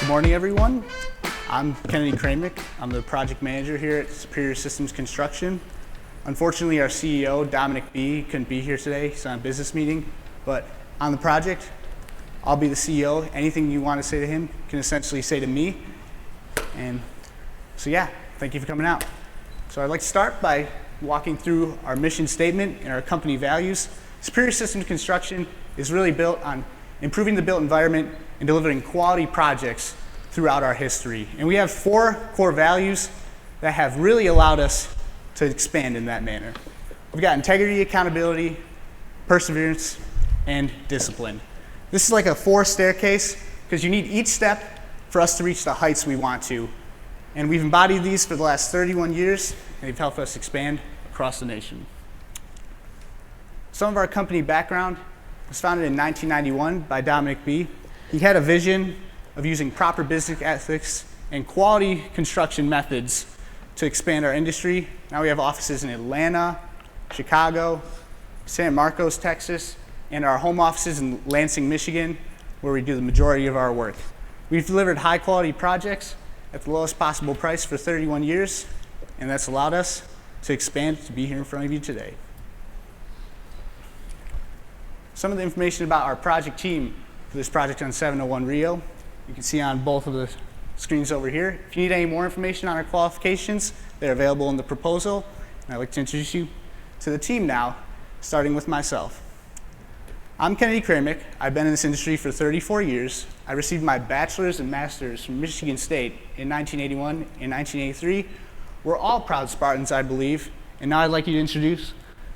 Good morning, everyone. I'm Kennedy Kramick. I'm the project manager here at Superior Systems Construction. Unfortunately, our CEO, Dominic B., couldn't be here today. He's on a business meeting. But on the project, I'll be the CEO. Anything you want to say to him, you can essentially say to me. And so yeah, thank you for coming out. So I'd like to start by walking through our mission statement and our company values. Superior Systems Construction is really built on improving the built environment and delivering quality projects throughout our history. And we have 4 core values that have really allowed us to expand in that manner. We've got integrity, accountability, perseverance, and discipline. This is like a 4 staircase because you need each step for us to reach the heights we want to. And we've embodied these for the last 31 years, and they've helped us expand across the nation. Some of our company background was founded in 1991 by Dominic B. He had a vision of using proper business ethics and quality construction methods to expand our industry. Now we have offices in Atlanta, Chicago, San Marcos, Texas, and our home offices in Lansing, Michigan, where we do the majority of our work. We've delivered high quality projects at the lowest possible price for 31 years, and that's allowed us to expand to be here in front of you today. Some of the information about our project team for this project on 701 Rio, you can see on both of the screens over here. If you need any more information on our qualifications, they're available in the proposal. And I'd like to introduce you to the team now, starting with myself. I'm Kennedy Kramick. I've been in this industry for 34 years. I received my bachelor's and master's from Michigan State in 1981 and 1983. We're all proud Spartans, I believe. And now I'd like you to introduce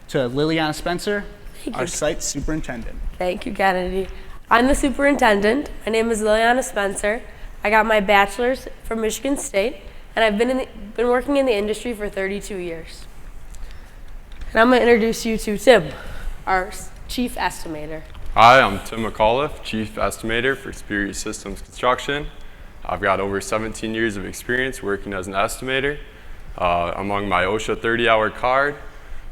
to Liliana Spencer, our site superintendent. Thank you, Kennedy. I'm the superintendent. My name is Liliana Spencer. I got my bachelor's from Michigan State, and I've been working in the industry for 32 years. And I'm going to introduce you to Tim, our chief estimator. Hi, I'm Tim McAuliffe, chief estimator for Superior Systems Construction. I've got over 17 years of experience working as an estimator. Among my OSHA 30-hour card,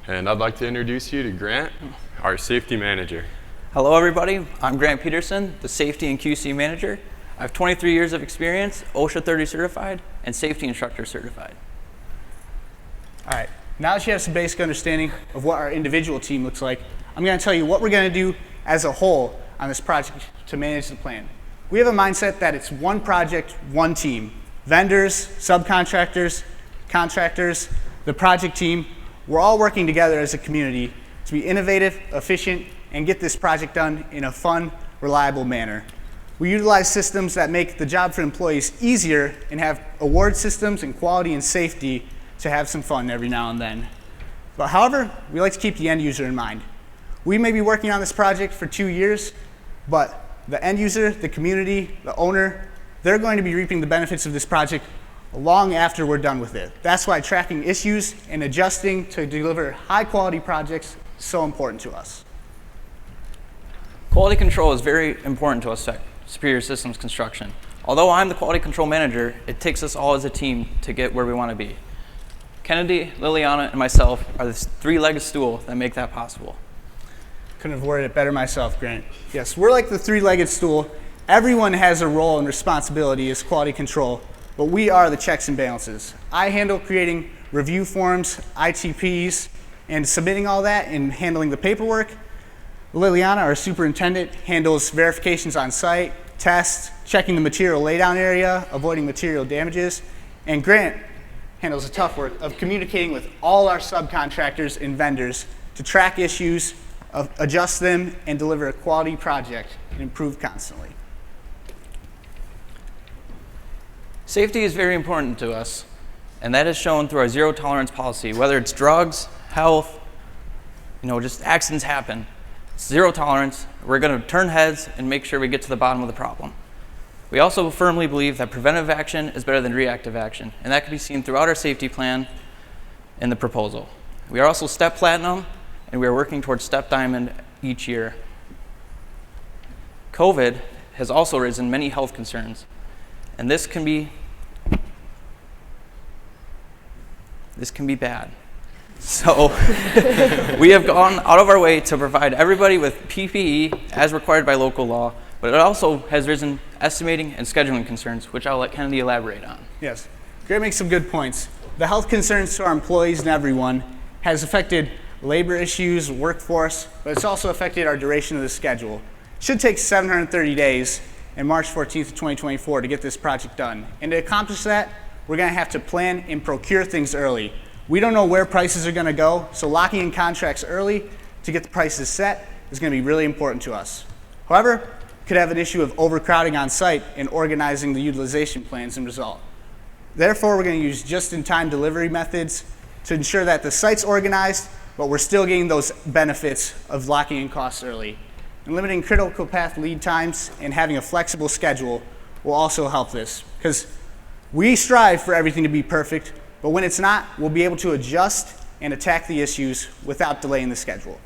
and I'd like to introduce you to Grant, our safety manager. Hello everybody, I'm Grant Peterson, the safety and QC manager. I have 23 years of experience, OSHA 30 certified, and safety instructor certified. All right, now that you have some basic understanding of what our individual team looks like, I'm going to tell you what we're going to do as a whole on this project to manage the plan. We have a mindset that it's one project, one team. Vendors, subcontractors, contractors, the project team, we're all working together as a community to be innovative, efficient, and get this project done in a fun, reliable manner. We utilize systems that make the job for employees easier and have award systems and quality and safety to have some fun every now and then. But however, we like to keep the end user in mind. We may be working on this project for 2 years, but the end user, the community, the owner, they're going to be reaping the benefits of this project long after we're done with it. That's why tracking issues and adjusting to deliver high quality projects is so important to us. Quality control is very important to us at Superior Systems Construction. Although I'm the quality control manager, it takes us all as a team to get where we want to be. Kennedy, Liliana, and myself are the 3-legged stool that make that possible. Couldn't have worded it better myself, Grant. Yes, we're like the 3-legged stool. Everyone has a role and responsibility as quality control, but we are the checks and balances. I handle creating review forms, ITPs, and submitting all that and handling the paperwork. Liliana, our superintendent, handles verifications on site, tests, checking the material laydown area, avoiding material damages, and Grant handles the tough work of communicating with all our subcontractors and vendors to track issues, adjust them, and deliver a quality project and improve constantly. Safety is very important to us, and that is shown through our zero tolerance policy. Whether it's drugs, health, just accidents happen. Zero tolerance. We're going to turn heads and make sure we get to the bottom of the problem. We also firmly believe that preventive action is better than reactive action, and that can be seen throughout our safety plan in the proposal. We are also STEP Platinum, and we are working towards STEP Diamond each year. COVID has also risen many health concerns, and this can be bad. So we have gone out of our way to provide everybody with PPE as required by local law. but it also has risen estimating and scheduling concerns, which I'll let Kennedy elaborate on. Yes, Grant makes some good points. The health concerns to our employees and everyone has affected labor issues, workforce, but it's also affected our duration of the schedule. It should take 730 days and March 14th of 2024 to get this project done. And to accomplish that, we're going to have to plan and procure things early. We don't know where prices are going to go, so locking in contracts early to get the prices set is going to be really important to us. However, could have an issue of overcrowding on site and organizing the utilization plans and result. Therefore, we're going to use just-in-time delivery methods to ensure that the site's organized, but we're still getting those benefits of locking in costs early. And limiting critical path lead times and having a flexible schedule will also help this, because we strive for everything to be perfect, but when it's not, we'll be able to adjust and attack the issues without delaying the schedule.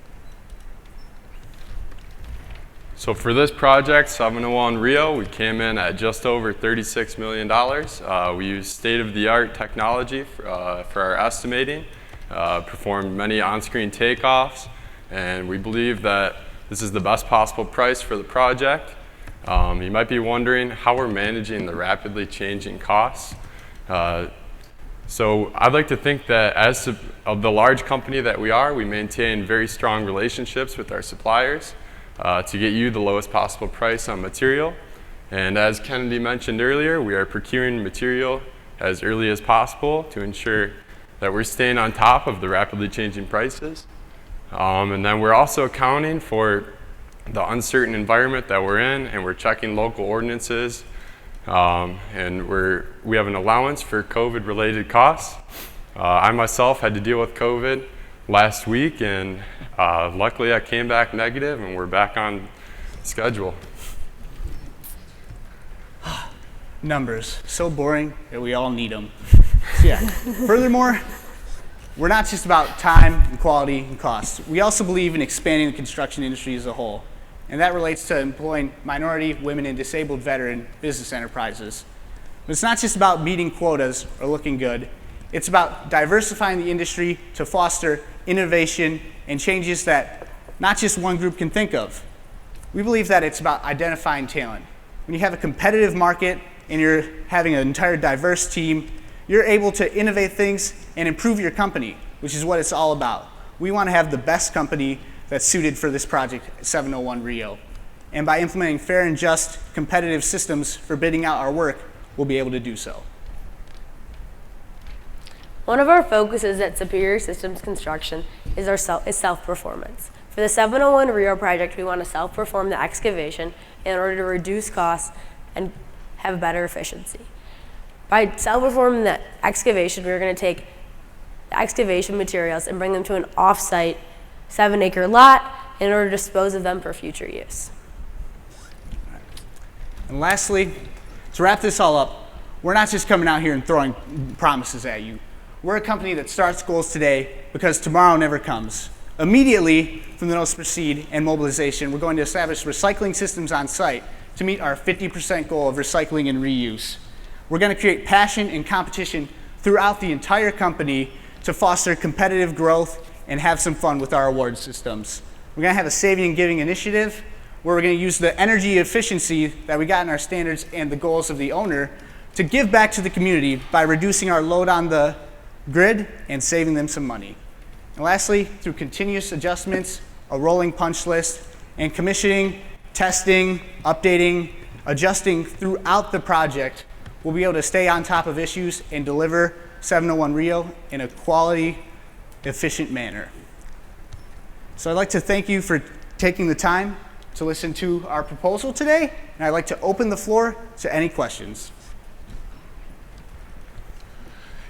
So for this project, 701 Rio, we came in at just over $36 million. We used state-of-the-art technology for our estimating, performed many on-screen takeoffs, and we believe that this is the best possible price for the project. You might be wondering how we're managing the rapidly changing costs. So I'd like to think that as of the large company that we are, we maintain very strong relationships with our suppliers to get you the lowest possible price on material. And as Kennedy mentioned earlier, we are procuring material as early as possible to ensure that we're staying on top of the rapidly changing prices. And then we're also accounting for the uncertain environment that we're in, and we're checking local ordinances, and we have an allowance for COVID-related costs. I myself had to deal with COVID last week, and luckily I came back negative, and we're back on schedule. Numbers, so boring that we all need them. So yeah. Furthermore, we're not just about time and quality and cost. We also believe in expanding the construction industry as a whole, and that relates to employing minority, women, and disabled veteran business enterprises. But it's not just about meeting quotas or looking good. It's about diversifying the industry to foster innovation and changes that not just one group can think of. We believe that it's about identifying talent. When you have a competitive market and you're having an entire diverse team, you're able to innovate things and improve your company, which is what it's all about. We want to have the best company that's suited for this project at 701 Rio. And by implementing fair and just competitive systems for bidding out our work, we'll be able to do so. One of our focuses at Superior Systems Construction is self-performance. For the 701 Rio project, we want to self-perform the excavation in order to reduce costs and have better efficiency. By self-performing the excavation, we're going to take the excavation materials and bring them to an off-site 7-acre lot in order to dispose of them for future use. And lastly, to wrap this all up, we're not just coming out here and throwing promises at you. We're a company that starts goals today because tomorrow never comes. Immediately from the notice to proceed and mobilization, we're going to establish recycling systems on site to meet our 50% goal of recycling and reuse. We're going to create passion and competition throughout the entire company to foster competitive growth and have some fun with our award systems. We're going to have a saving and giving initiative where we're going to use the energy efficiency that we got in our standards and the goals of the owner to give back to the community by reducing our load on the grid and saving them some money. And lastly, through continuous adjustments, a rolling punch list, and commissioning, testing, updating, adjusting throughout the project, we'll be able to stay on top of issues and deliver 701 Rio in a quality, efficient manner. So I'd like to thank you for taking the time to listen to our proposal today, and I'd like to open the floor to any questions.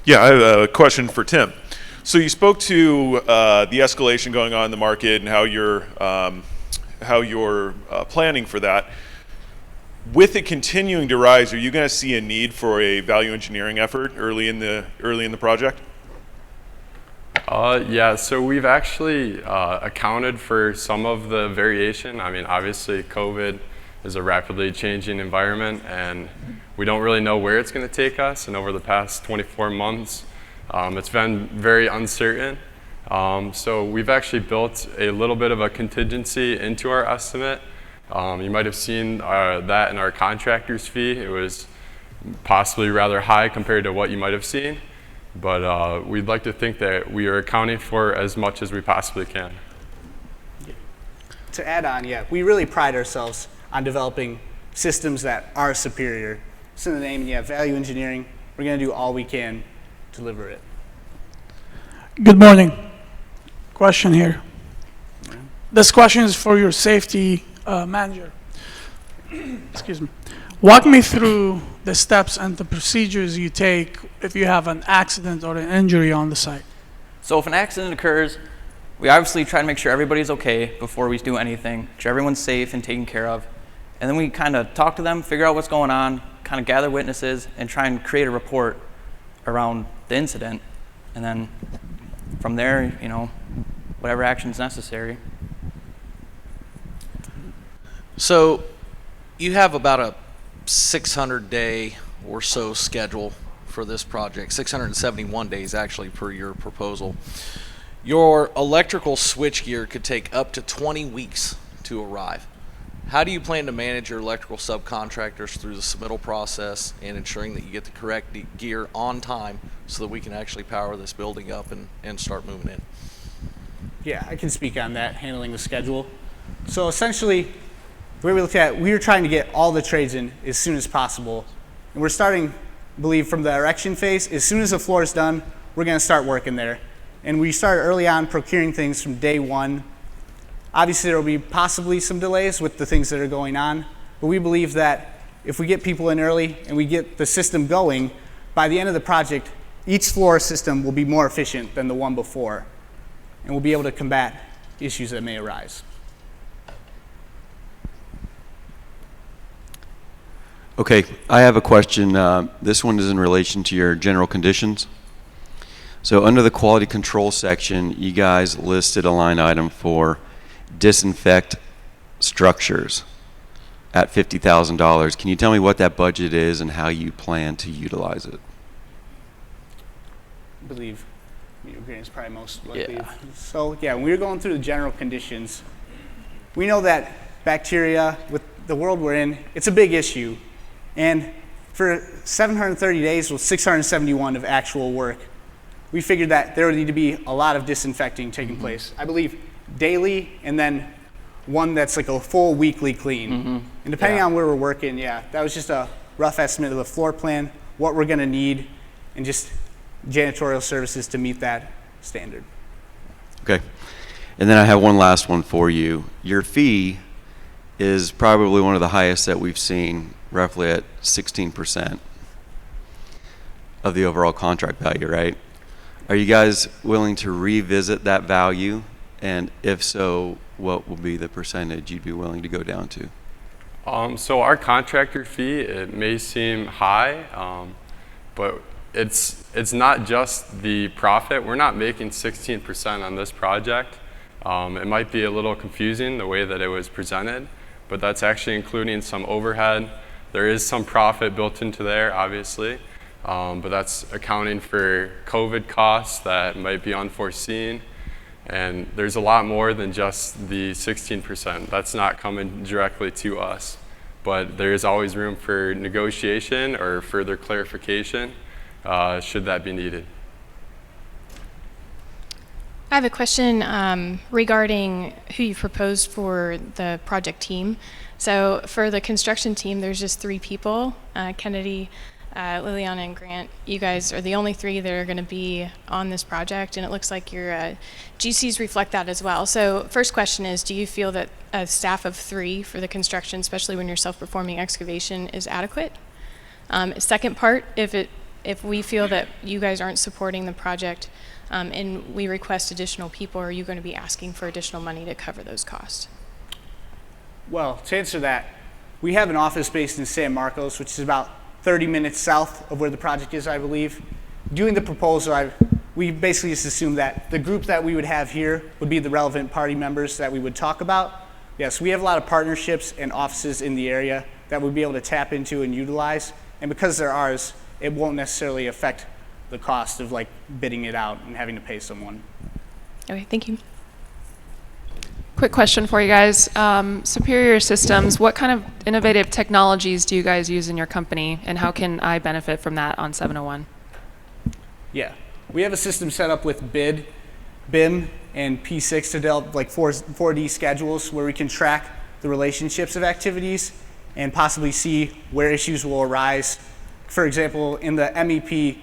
Yeah, I have a question for Tim. So you spoke to the escalation going on in the market and how you're planning for that. With it continuing to rise, are you going to see a need for a value engineering effort early in the project? Yeah, so we've actually accounted for some of the variation. I mean, obviously COVID is a rapidly changing environment, and we don't really know where it's going to take us. And over the past 24 months, it's been very uncertain. So we've actually built a little bit of a contingency into our estimate You might have seen that in our contractor's fee. It was possibly rather high compared to what you might have seen, but we'd like to think that we are accounting for as much as we possibly can. To add on, yeah, we really pride ourselves on developing systems that are superior. It's in the name, yeah, value engineering. We're going to do all we can to deliver it. Good morning. Question here. This question is for your safety manager. Excuse me. Walk me through the steps and the procedures you take if you have an accident or an injury on the site. So if an accident occurs, we obviously try to make sure everybody's okay before we do anything, make sure everyone's safe and taken care of. And then we kind of talk to them, figure out what's going on, kind of gather witnesses, and try and create a report around the incident. And then from there, you know, whatever action's necessary. So you have about a 600-day or so schedule for this project, 671 days actually per your proposal. Your electrical switchgear could take up to 20 weeks to arrive. How do you plan to manage your electrical subcontractors through the submittal process and ensuring that you get the correct gear on time so that we can actually power this building up and start moving in? Yeah, I can speak on that, handling the schedule. So essentially, the way we look at it, we are trying to get all the trades in as soon as possible. And we're starting, I believe, from the erection phase. As soon as the floor is done, we're going to start working there. And we started early on procuring things from day one. Obviously, there will be possibly some delays with the things that are going on, but we believe that if we get people in early and we get the system going, by the end of the project, each floor system will be more efficient than the one before, and we'll be able to combat issues that may arise. Okay, I have a question. This one is in relation to your general conditions. So under the quality control section, you guys listed a line item for disinfect structures at $50,000. Can you tell me what that budget is and how you plan to utilize it? I believe Grant is probably most likely. Yeah. So yeah, when we were going through the general conditions, we know that bacteria, with the world we're in, it's a big issue. And for 730 days with 671 of actual work, we figured that there would need to be a lot of disinfecting taking place. I believe daily, and then one that's like a full weekly clean. And depending on where we're working, yeah, that was just a rough estimate of the floor plan, what we're gonna need, and just janitorial services to meet that standard. Okay. And then I have one last one for you. Your fee is probably one of the highest that we've seen, roughly at 16% of the overall contract value, right? Are you guys willing to revisit that value? And if so, what will be the percentage you'd be willing to go down to? So our contractor fee, it may seem high, but it's not just the profit. We're not making 16% on this project. It might be a little confusing the way that it was presented, but that's actually including some overhead. There is some profit built into there, obviously, but that's accounting for COVID costs that might be unforeseen. And there's a lot more than just the 16%. That's not coming directly to us, but there is always room for negotiation or further clarification should that be needed. I have a question regarding who you proposed for the project team. So for the construction team, there's just 3 people, Kennedy, Liliana, and Grant. You guys are the only 3 that are going to be on this project, and it looks like your GCs reflect that as well. So first question is, do you feel that a staff of 3 for the construction, especially when you're self-performing excavation, is adequate? Second part, if we feel that you guys aren't supporting the project and we request additional people, are you going to be asking for additional money to cover those costs? Well, to answer that, we have an office based in San Marcos, which is about 30 minutes south of where the project is, I believe. Doing the proposal, we basically just assumed that the group that we would have here would be the relevant party members that we would talk about. Yes, we have a lot of partnerships and offices in the area that we'd be able to tap into and utilize. And because they're ours, it won't necessarily affect the cost of like bidding it out and having to pay someone. Okay, thank you. Quick question for you guys. Superior Systems, what kind of innovative technologies do you guys use in your company, and how can I benefit from that on 701? Yeah, we have a system set up with BIM, and P6 to develop like 4D schedules where we can track the relationships of activities and possibly see where issues will arise. For example, in the MEP,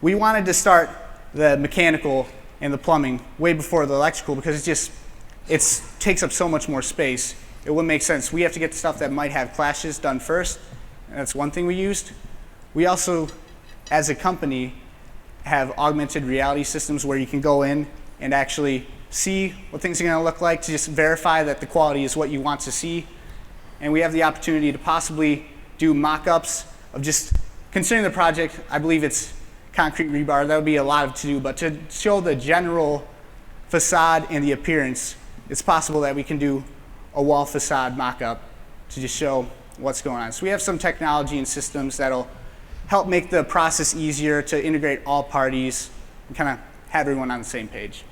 we wanted to start the mechanical and the plumbing way before the electrical because it takes up so much more space. It wouldn't make sense. We have to get the stuff that might have clashes done first, and that's one thing we used. We also, as a company, have augmented reality systems where you can go in and actually see what things are going to look like to just verify that the quality is what you want to see. And we have the opportunity to possibly do mock-ups of just considering the project. I believe it's concrete rebar. That would be a lot to do, but to show the general facade and the appearance, it's possible that we can do a wall facade mock-up to just show what's going on. So we have some technology and systems that'll help make the process easier to integrate all parties and kind of have everyone on the same page.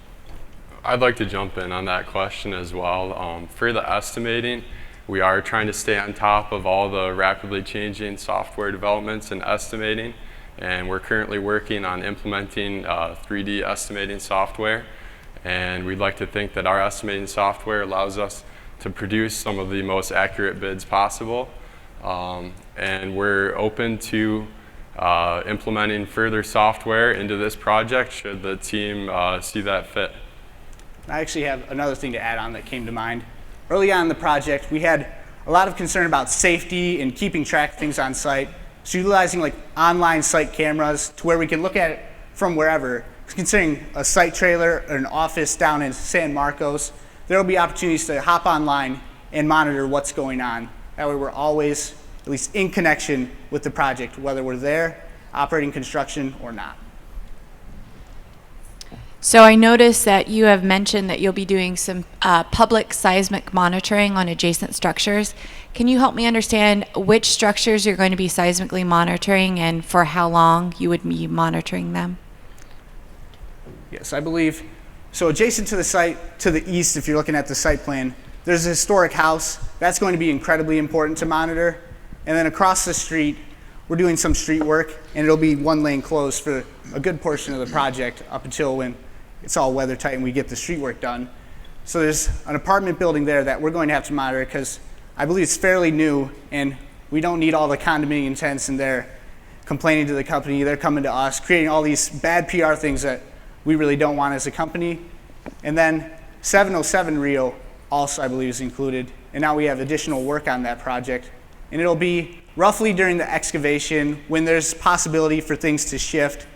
I'd like to jump in on that question as well. For the estimating, we are trying to stay on top of all the rapidly changing software developments in estimating, and we're currently working on implementing 3D estimating software, and we'd like to think that our estimating software allows us to produce some of the most accurate bids possible, and we're open to implementing further software into this project should the team see that fit. I actually have another thing to add on that came to mind. Early on in the project, we had a lot of concern about safety and keeping track of things on site. So utilizing like online site cameras to where we can look at it from wherever. Considering a site trailer or an office down in San Marcos, there will be opportunities to hop online and monitor what's going on. That way we're always at least in connection with the project, whether we're there, operating construction or not. So I noticed that you have mentioned that you'll be doing some public seismic monitoring on adjacent structures. Can you help me understand which structures you're going to be seismically monitoring and for how long you would be monitoring them? Yes, I believe. So adjacent to the site, to the east, if you're looking at the site plan, there's a historic house. That's going to be incredibly important to monitor. And then across the street, we're doing some street work, and it'll be one lane closed for a good portion of the project up until when it's all weather tight and we get the street work done. So there's an apartment building there that we're going to have to monitor because I believe it's fairly new and we don't need all the condominium tenants in there complaining to the company. They're coming to us, creating all these bad PR things that we really don't want as a company. And then 707 Rio also, I believe, is included. And now we have additional work on that project. And it'll be roughly during the excavation when there's possibility for things to shift.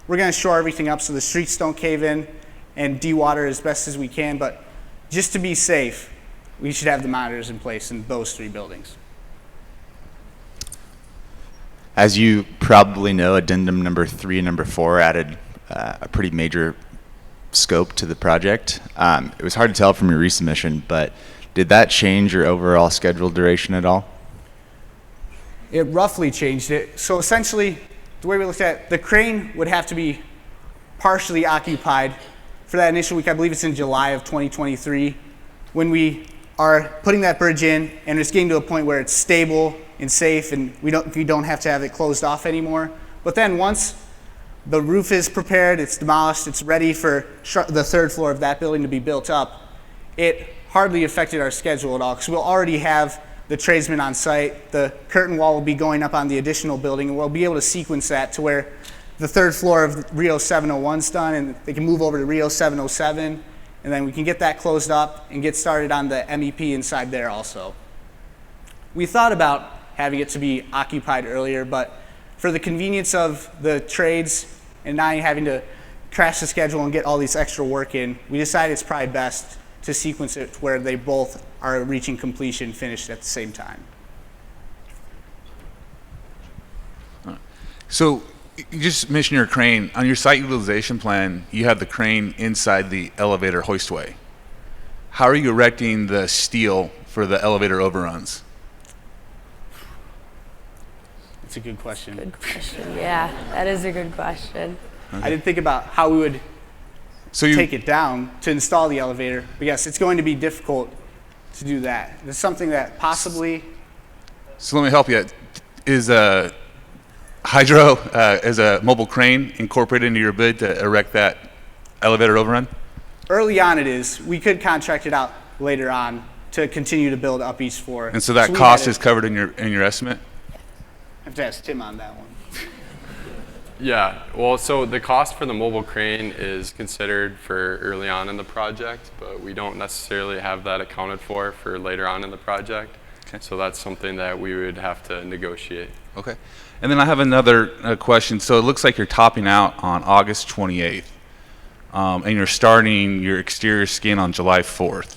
We're going to shore everything up so the streets don't cave in and dewater as best as we can. But just to be safe, we should have the monitors in place in those three buildings. As you probably know, addendum number 3 and number 4 added a pretty major scope to the project. It was hard to tell from your resubmission, but did that change your overall schedule duration at all? It roughly changed it. So essentially, the way we looked at it, the crane would have to be partially occupied for that initial week. I believe it's in July of 2023 when we are putting that bridge in and it's getting to a point where it's stable and safe and we don't have to have it closed off anymore. But then once the roof is prepared, it's demolished, it's ready for the third floor of that building to be built up, it hardly affected our schedule at all because we'll already have the tradesmen on site. The curtain wall will be going up on the additional building, and we'll be able to sequence that to where the third floor of Rio 701's done, and they can move over to Rio 707, and then we can get that closed up and get started on the MEP inside there also. We thought about having it to be occupied earlier, but for the convenience of the trades and not having to crash the schedule and get all these extra work in, we decided it's probably best to sequence it where they both are reaching completion finished at the same time. So you just mentioned your crane. On your site utilization plan, you have the crane inside the elevator hoistway. How are you erecting the steel for the elevator overruns? That's a good question. Good question. Yeah, that is a good question. I didn't think about how we would So you- take it down to install the elevator. But yes, it's going to be difficult to do that. It's something that possibly, So let me help you. Is a hydro as a mobile crane incorporated into your bid to erect that elevator overrun? early on it is. We could contract it out later on to continue to build up each floor. And so that we cost had is covered in your estimate? I have to ask Tim on that one. Yeah, well, so the cost for the mobile crane is considered for early on in the project, but we don't necessarily have that accounted for later on in the project. Okay. So that's something that we would have to negotiate. Okay. And then I have another question. So it looks like you're topping out on August 28th, and you're starting your exterior skin on July 4th.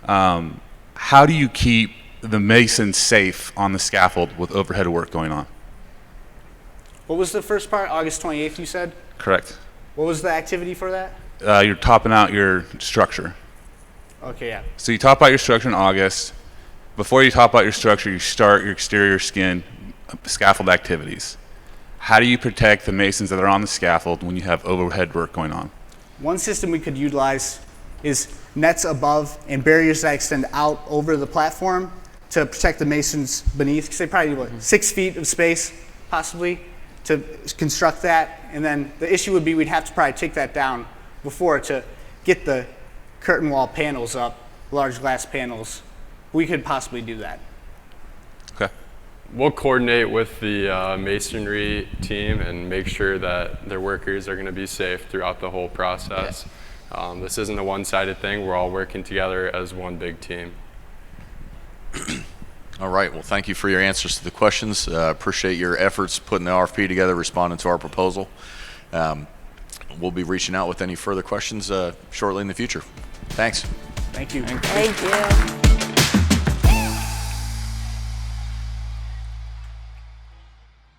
How do you keep the masons safe on the scaffold with overhead work going on? What was the first part? August 28th, you said? Correct. What was the activity for that? You're topping out your structure. Okay, yeah. So you top out your structure in August. Before you top out your structure, you start your exterior skin scaffold activities. How do you protect the masons that are on the scaffold when you have overhead work going on? One system we could utilize is nets above and barriers that extend out over the platform to protect the masons beneath, because they probably need, what, 6 feet of space, possibly, to construct that. And then the issue would be we'd have to probably take that down before to get the curtain wall panels up, large glass panels. We could possibly do that. Okay. We'll coordinate with the masonry team and make sure that their workers are going to be safe throughout the whole process. This isn't a one-sided thing. We're all working together as one big team. All right. Well, thank you for your answers to the questions. Appreciate your efforts putting the RFP together, responding to our proposal. We'll be reaching out with any further questions shortly in the future. Thanks. Thank you. Thank you.